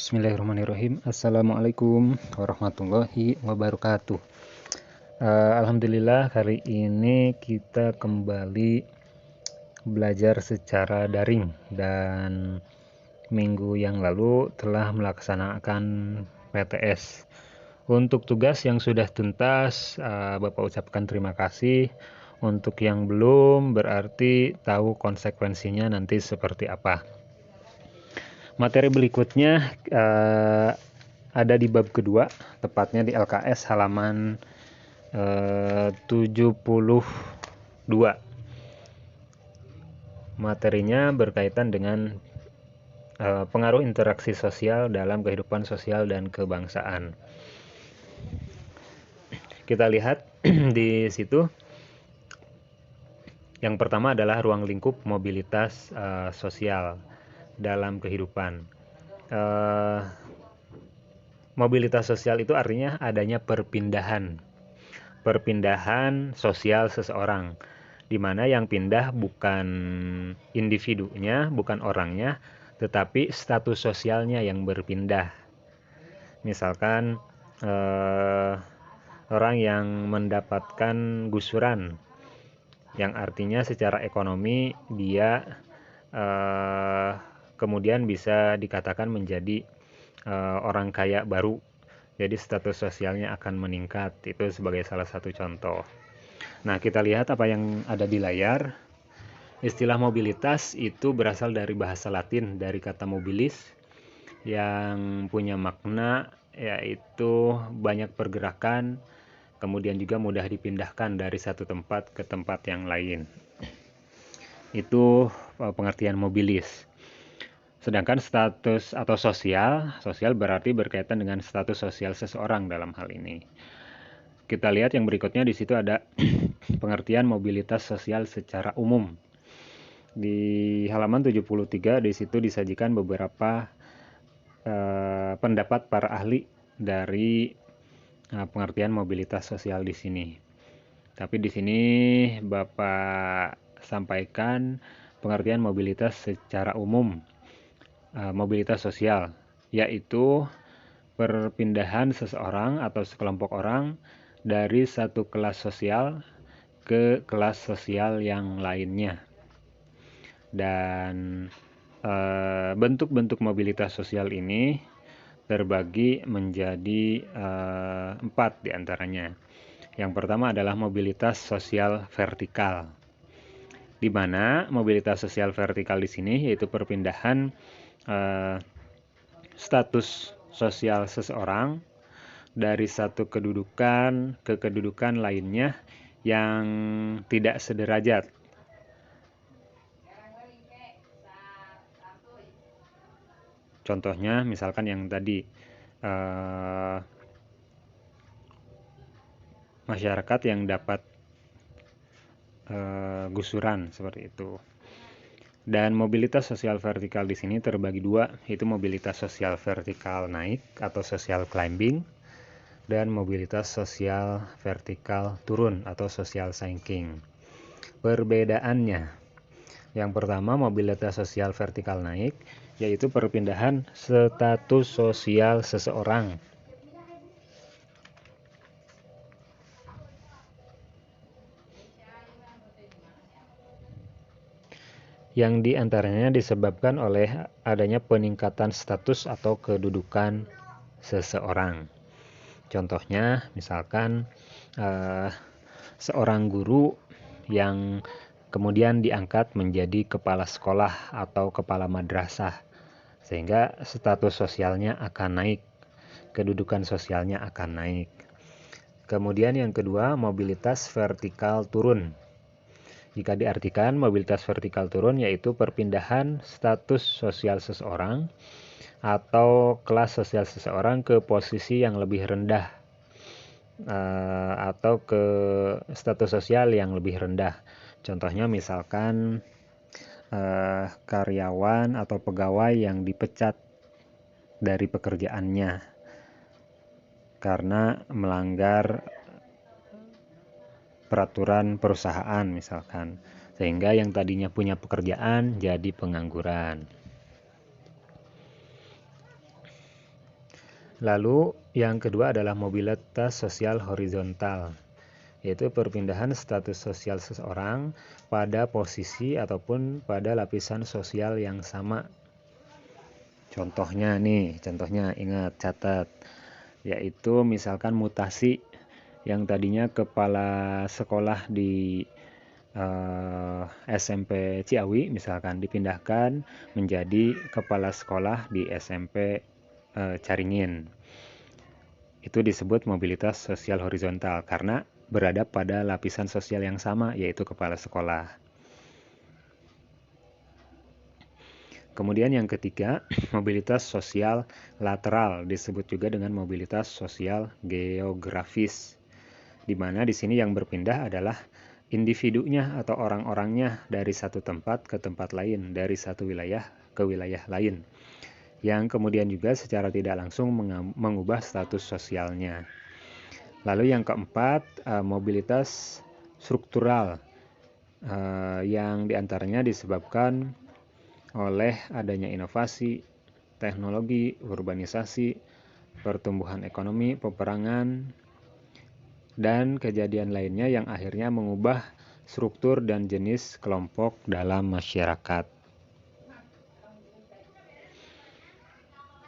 Bismillahirrahmanirrahim. Assalamualaikum warahmatullahi wabarakatuh. Alhamdulillah hari ini kita kembali belajar secara daring dan minggu yang lalu telah melaksanakan PTS. Untuk tugas yang sudah tuntas, Bapak ucapkan terima kasih. Untuk yang belum berarti tahu konsekuensinya nanti seperti apa. Materi berikutnya ada di bab kedua, tepatnya di LKS halaman 72. Materinya berkaitan dengan pengaruh interaksi sosial dalam kehidupan sosial dan kebangsaan. Kita lihat di situ. Yang pertama adalah ruang lingkup mobilitas sosial dalam kehidupan. Mobilitas sosial itu artinya adanya perpindahan sosial seseorang, di mana yang pindah bukan individunya, bukan orangnya, tetapi status sosialnya yang berpindah. Misalkan orang yang mendapatkan gusuran, yang artinya secara ekonomi dia kemudian bisa dikatakan menjadi orang kaya baru, jadi status sosialnya akan meningkat. Itu sebagai salah satu contoh. Nah, kita lihat apa yang ada di layar. Istilah mobilitas itu berasal dari bahasa Latin, dari kata mobilis, yang punya makna yaitu banyak pergerakan, kemudian juga mudah dipindahkan dari satu tempat ke tempat yang lain. Itu pengertian mobilis. Sedangkan status atau sosial berarti berkaitan dengan status sosial seseorang dalam hal ini. Kita lihat yang berikutnya, di situ ada pengertian mobilitas sosial secara umum. Di halaman 73 di situ disajikan beberapa pendapat para ahli dari pengertian mobilitas sosial di sini. Tapi di sini Bapak sampaikan pengertian mobilitas secara umum. Mobilitas sosial yaitu perpindahan seseorang atau sekelompok orang dari satu kelas sosial ke kelas sosial yang lainnya. Dan bentuk-bentuk mobilitas sosial ini terbagi menjadi 4 diantaranya. Yang pertama adalah mobilitas sosial vertikal, di mana mobilitas sosial vertikal di sini yaitu perpindahan status sosial seseorang dari satu kedudukan ke kedudukan lainnya yang tidak sederajat. Contohnya misalkan yang tadi masyarakat yang dapat gusuran seperti itu. Dan mobilitas sosial vertikal di sini terbagi 2, yaitu mobilitas sosial vertikal naik atau social climbing, dan mobilitas sosial vertikal turun atau social sinking. Perbedaannya, yang pertama mobilitas sosial vertikal naik, yaitu perpindahan status sosial seseorang. Yang diantaranya disebabkan oleh adanya peningkatan status atau kedudukan seseorang. Contohnya misalkan seorang guru yang kemudian diangkat menjadi kepala sekolah atau kepala madrasah, sehingga status sosialnya akan naik, kedudukan sosialnya akan naik. Kemudian yang kedua, mobilitas vertikal turun. Jika diartikan mobilitas vertikal turun yaitu perpindahan status sosial seseorang atau kelas sosial seseorang ke posisi yang lebih rendah atau ke status sosial yang lebih rendah. Contohnya misalkan karyawan atau pegawai yang dipecat dari pekerjaannya karena melanggar peraturan perusahaan misalkan, sehingga yang tadinya punya pekerjaan jadi pengangguran. Lalu yang kedua adalah mobilitas sosial horizontal, yaitu perpindahan status sosial seseorang pada posisi ataupun pada lapisan sosial yang sama. Contohnya ingat, catat, yaitu misalkan mutasi yang tadinya kepala sekolah di SMP Ciawi misalkan dipindahkan menjadi kepala sekolah di SMP Caringin. Itu disebut mobilitas sosial horizontal karena berada pada lapisan sosial yang sama, yaitu kepala sekolah. Kemudian yang ketiga, mobilitas sosial lateral disebut juga dengan mobilitas sosial geografis, di mana di sini yang berpindah adalah individunya atau orang-orangnya dari satu tempat ke tempat lain, dari satu wilayah ke wilayah lain, yang kemudian juga secara tidak langsung mengubah status sosialnya. Lalu yang keempat, mobilitas struktural, yang diantaranya disebabkan oleh adanya inovasi, teknologi, urbanisasi, pertumbuhan ekonomi, peperangan, dan kejadian lainnya yang akhirnya mengubah struktur dan jenis kelompok dalam masyarakat.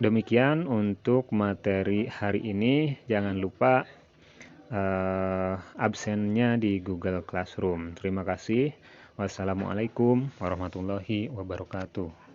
Demikian untuk materi hari ini. Jangan lupa absennya di Google Classroom. Terima kasih. Wassalamualaikum warahmatullahi wabarakatuh.